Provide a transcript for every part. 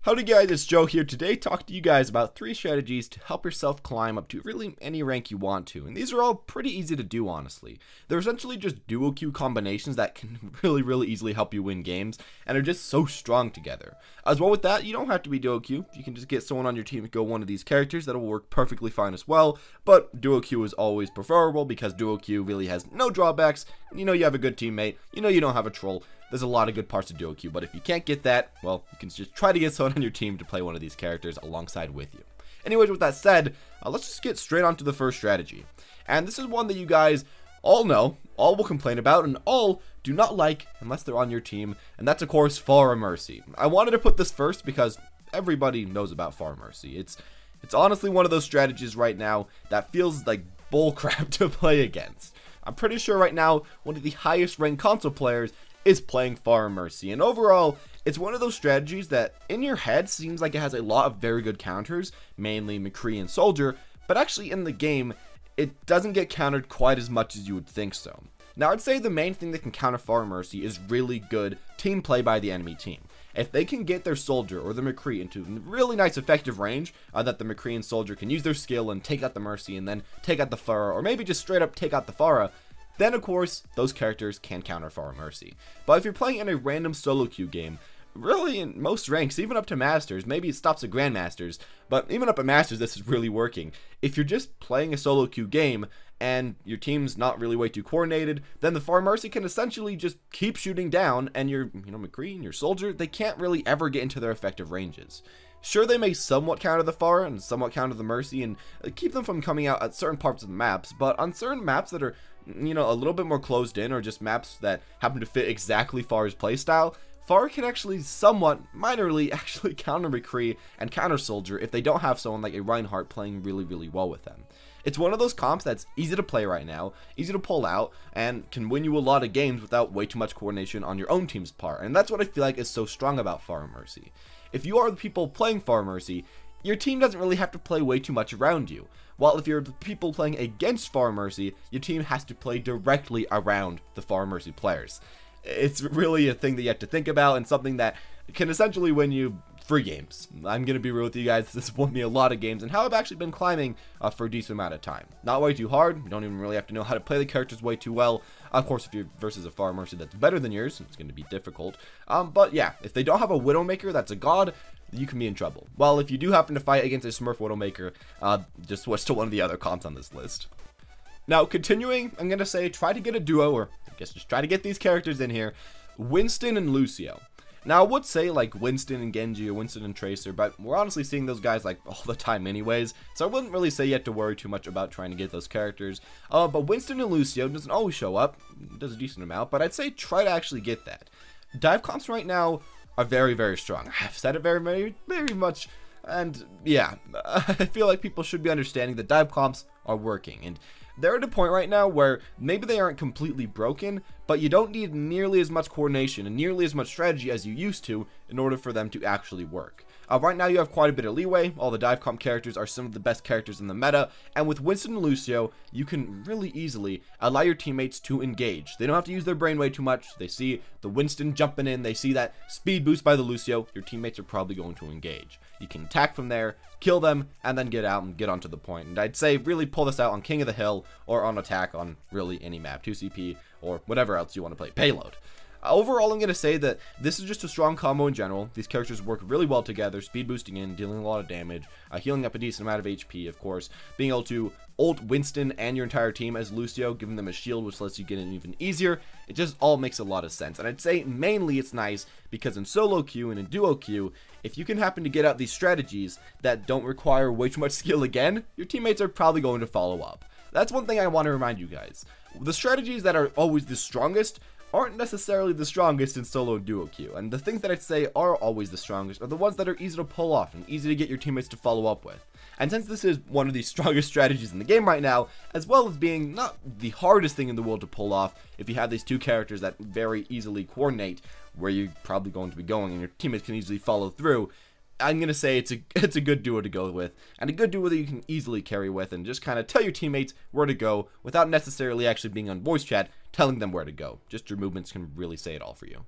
Howdy guys, it's Joe here today talking to you guys about 3 strategies to help yourself climb up to really any rank you want to, and these are all pretty easy to do honestly. They're essentially just duo queue combinations that can really easily help you win games, and are just so strong together. As well with that, you don't have to be duo queue, you can just get someone on your team to go one of these characters, that'll work perfectly fine as well, but duo queue is always preferable because duo queue really has no drawbacks, and you know you have a good teammate, you know you don't have a troll. There's a lot of good parts of duo queue, but if you can't get that, well, you can just try to get someone on your team to play one of these characters alongside with you. Anyways, with that said, let's just get straight on to the first strategy. And this is one that you guys all know, all will complain about, and all do not like unless they're on your team, and that's of course Far Mercy. I wanted to put this first because everybody knows about Far Mercy. It's honestly one of those strategies right now that feels like bullcrap to play against. I'm pretty sure right now one of the highest ranked console players is playing Far Mercy, and overall it's one of those strategies that in your head seems like it has a lot of very good counters, mainly McCree and Soldier, but actually in the game it doesn't get countered quite as much as you would think so. Now I'd say the main thing that can counter Far Mercy is really good team play by the enemy team. If they can get their Soldier or the McCree into really nice effective range, that the McCree and Soldier can use their skill and take out the Mercy and then take out the Pharah, or maybe just straight up take out the Pharah, then of course those characters can counter Far Mercy. But if you're playing in a random solo queue game, really in most ranks, even up to Masters, maybe it stops at Grandmasters, but even up at Masters this is really working. If you're just playing a solo queue game and your team's not really way too coordinated, then the Far Mercy can essentially just keep shooting down, and your McCree and your Soldier, they can't really ever get into their effective ranges. Sure, they may somewhat counter the Pharah and somewhat counter the Mercy and keep them from coming out at certain parts of the maps, but on certain maps that are, a little bit more closed in, or just maps that happen to fit exactly Pharah's playstyle, Pharah can actually somewhat, minorly, actually counter McCree and counter Soldier if they don't have someone like a Reinhardt playing really well with them. It's one of those comps that's easy to play right now, easy to pull out, and can win you a lot of games without way too much coordination on your own team's part, and that's what I feel like is so strong about Far Mercy. If you are the people playing Far Mercy, your team doesn't really have to play way too much around you. While if you're the people playing against Far Mercy, your team has to play directly around the Far Mercy players. It's really a thing that you have to think about, and something that can essentially win you free games. I'm going to be real with you guys, this won me a lot of games, and how I've actually been climbing for a decent amount of time. Not way too hard, you don't even really have to know how to play the characters way too well. Of course, if you're versus a Far Mercy that's better than yours, it's going to be difficult. But yeah, if they don't have a Widowmaker that's a god, you can be in trouble. Well, if you do happen to fight against a Smurf Widowmaker, just switch to one of the other comps on this list. Now, continuing, I'm going to say try to get a duo, or I guess just try to get these characters in here, Winston and Lucio. Now, I would say like Winston and Genji or Winston and Tracer, but we're honestly seeing those guys like all the time anyways, so I wouldn't really say you have to worry too much about trying to get those characters. But Winston and Lucio doesn't always show up, does a decent amount, but I'd say try to actually get that. Dive comps right now are very strong. I've said it very much, and yeah, I feel like people should be understanding that dive comps are working, and they're at a point right now where maybe they aren't completely broken, but you don't need nearly as much coordination and nearly as much strategy as you used to in order for them to actually work. Right now you have quite a bit of leeway. All the dive comp characters are some of the best characters in the meta, and with Winston and Lucio, you can really easily allow your teammates to engage. They don't have to use their brain way too much. They see the Winston jumping in, they see that speed boost by the Lucio, your teammates are probably going to engage. You can attack from there, kill them, and then get out and get onto the point. And I'd say really pull this out on King of the Hill, or on attack on really any map, 2CP, or whatever else you want to play, payload. Overall, I'm going to say that this is just a strong combo in general. These characters work really well together, speed boosting in, dealing a lot of damage, healing up a decent amount of HP, of course, being able to ult Winston and your entire team as Lucio, giving them a shield which lets you get in even easier. It just all makes a lot of sense, and I'd say mainly it's nice because in solo queue and in duo queue, if you can happen to get out these strategies that don't require way too much skill again, your teammates are probably going to follow up. That's one thing I want to remind you guys. The strategies that are always the strongest aren't necessarily the strongest in solo and duo queue, and the things that I'd say are always the strongest are the ones that are easy to pull off and easy to get your teammates to follow up with. And since this is one of the strongest strategies in the game right now, as well as being not the hardest thing in the world to pull off, if you have these two characters that very easily coordinate where you're probably going to be going and your teammates can easily follow through, I'm going to say it's a good duo to go with, and a good duo that you can easily carry with and just kind of tell your teammates where to go without necessarily actually being on voice chat telling them where to go. Just your movements can really say it all for you.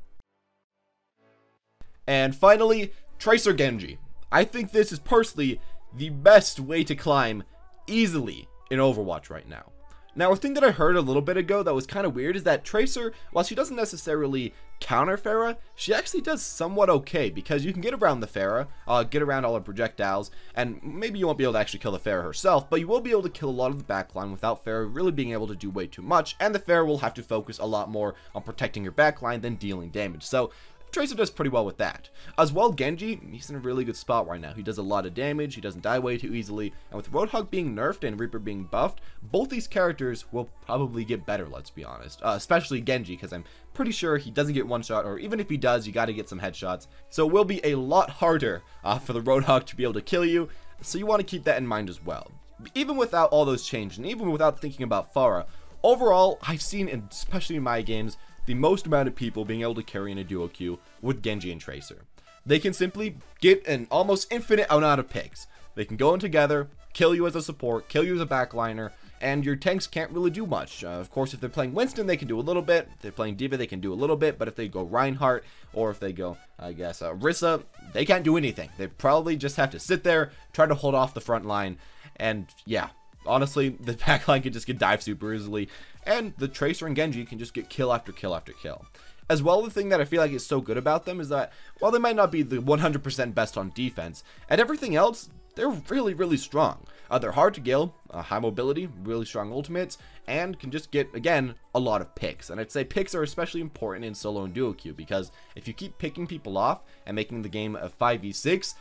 And finally, Tracer Genji. I think this is personally the best way to climb easily in Overwatch right now. Now, a thing that I heard a little bit ago that was kind of weird is that Tracer, while she doesn't necessarily counter Pharah, she actually does somewhat okay, because you can get around the Pharah, get around all her projectiles, and maybe you won't be able to actually kill the Pharah herself, but you will be able to kill a lot of the backline without Pharah really being able to do way too much, and the Pharah will have to focus a lot more on protecting your backline than dealing damage. So Tracer does pretty well with that. As well, Genji, he's in a really good spot right now. He does a lot of damage, he doesn't die way too easily, and with Roadhog being nerfed and Reaper being buffed, both these characters will probably get better, let's be honest. Especially Genji, because I'm pretty sure he doesn't get one shot, or even if he does, you gotta get some headshots. So it will be a lot harder for the Roadhog to be able to kill you, so you want to keep that in mind as well. Even without all those changes, and even without thinking about Pharah, overall, I've seen, especially in my games, the most amount of people being able to carry in a duo queue with Genji and Tracer. They can simply get an almost infinite amount of picks. They can go in together, kill you as a support, kill you as a backliner, and your tanks can't really do much. Of course, if they're playing Winston, they can do a little bit. If they're playing D.Va, they can do a little bit, but if they go Reinhardt, or if they go, I guess, Orisa, they can't do anything. They probably just have to sit there, try to hold off the front line, and yeah. Honestly, the backline can just get dived super easily, and the Tracer and Genji can just get kill after kill after kill. As well, the thing that I feel like is so good about them is that, while they might not be the 100% best on defense, at everything else, they're really, really strong. They're hard to kill, high mobility, really strong ultimates, and can just get, again, a lot of picks. And I'd say picks are especially important in solo and duo queue, because if you keep picking people off and making the game a 5v6,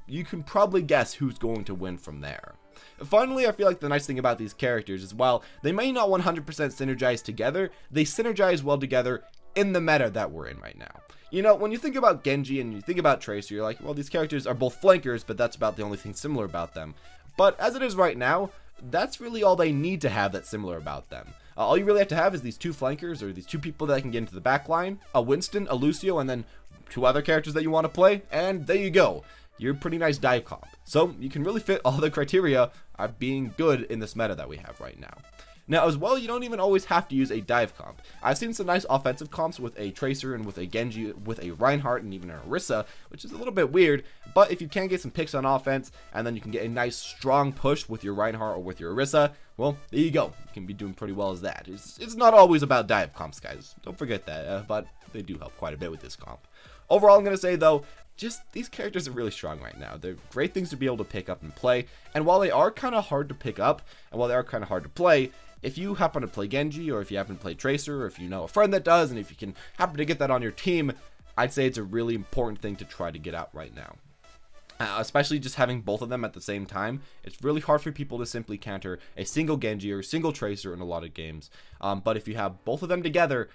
you can probably guess who's going to win from there. Finally, I feel like the nice thing about these characters is while they may not 100% synergize together, they synergize well together in the meta that we're in right now. You know, when you think about Genji and you think about Tracer, you're like, well, these characters are both flankers, but that's about the only thing similar about them. But as it is right now, that's really all they need to have that's similar about them. All you really have to have is these two flankers, or these two people that can get into the back line, a Winston, a Lucio, and then two other characters that you want to play, and there you go. You're a pretty nice dive comp. So you can really fit all the criteria of being good in this meta that we have right now. Now, as well, you don't even always have to use a dive comp. I've seen some nice offensive comps with a Tracer and with a Genji, with a Reinhardt, and even an Orisa, which is a little bit weird, but if you can get some picks on offense, and then you can get a nice strong push with your Reinhardt or with your Orisa, well, there you go. You can be doing pretty well as that. It's not always about dive comps, guys. Don't forget that, but they do help quite a bit with this comp. Overall, I'm going to say, though, just these characters are really strong right now. They're great things to be able to pick up and play, and while they are kind of hard to pick up, and while they are kind of hard to play, if you happen to play Genji, or if you happen to play Tracer, or if you know a friend that does, and if you can happen to get that on your team, I'd say it's a really important thing to try to get out right now. Especially just having both of them at the same time, it's really hard for people to simply counter a single Genji or a single Tracer in a lot of games, but if you have both of them together,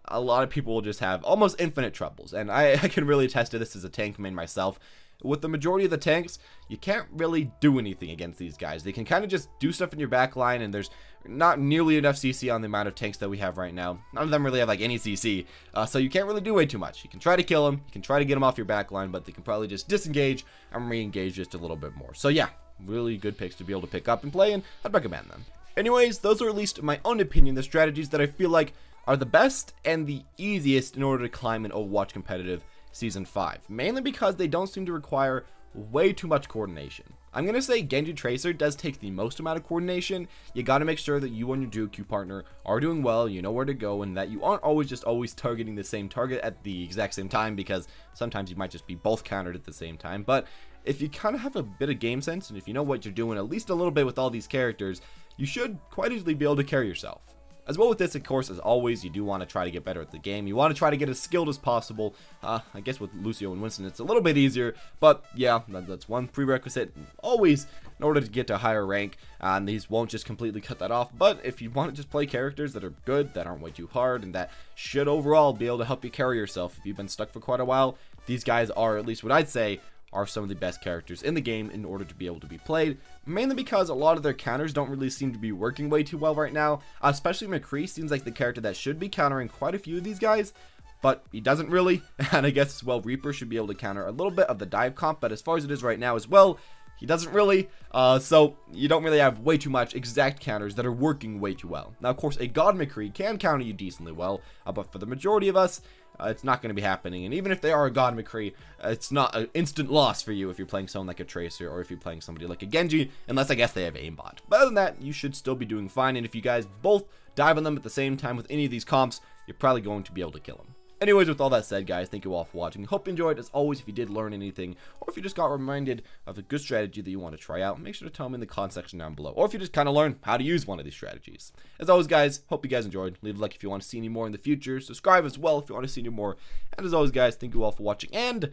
a lot of people will just have almost infinite troubles, and I can really attest to this as a tank main myself. With the majority of the tanks, you can't really do anything against these guys. They can kind of just do stuff in your back line, and there's not nearly enough CC on the amount of tanks that we have right now. None of them really have like any CC, so you can't really do way too much. You can try to kill them, you can try to get them off your back line, but they can probably just disengage and re-engage just a little bit more. So yeah, really good picks to be able to pick up and play, and I'd recommend them. Anyways, those are at least, in my own opinion, the strategies that I feel like are the best and the easiest in order to climb in Overwatch competitive Season 5, mainly because they don't seem to require way too much coordination. I'm going to say Genji Tracer does take the most amount of coordination. You got to make sure that you and your duo queue partner are doing well, you know where to go, and that you aren't always targeting the same target at the exact same time, because sometimes you might just be both countered at the same time. But if you kind of have a bit of game sense, and if you know what you're doing at least a little bit with all these characters, you should quite easily be able to carry yourself. As well with this, of course, as always, you do want to try to get better at the game. You want to try to get as skilled as possible. I guess with Lucio and Winston, it's a little bit easier. But yeah, that's one prerequisite always in order to get to a higher rank. And these won't just completely cut that off. But if you want to just play characters that are good, that aren't way too hard, and that should overall be able to help you carry yourself if you've been stuck for quite a while, these guys are, at least what I'd say, are some of the best characters in the game in order to be able to be played, mainly because a lot of their counters don't really seem to be working way too well right now. Especially McCree seems like the character that should be countering quite a few of these guys, but he doesn't really. And I guess as well, Reaper should be able to counter a little bit of the dive comp, but as far as it is right now as well, he doesn't really, so you don't really have way too much exact counters that are working way too well. Now, of course, a God McCree can counter you decently well, but for the majority of us, it's not going to be happening. And even if they are a God McCree, it's not an instant loss for you if you're playing someone like a Tracer or if you're playing somebody like a Genji, unless I guess they have aimbot. But other than that, you should still be doing fine. And if you guys both dive on them at the same time with any of these comps, you're probably going to be able to kill them. Anyways, with all that said, guys, thank you all for watching. Hope you enjoyed. As always, if you did learn anything, or if you just got reminded of a good strategy that you want to try out, make sure to tell me in the comment section down below. Or if you just kind of learn how to use one of these strategies. As always, guys, hope you guys enjoyed. Leave a like if you want to see any more in the future. Subscribe as well if you want to see any more. And as always, guys, thank you all for watching, and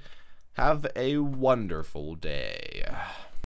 have a wonderful day.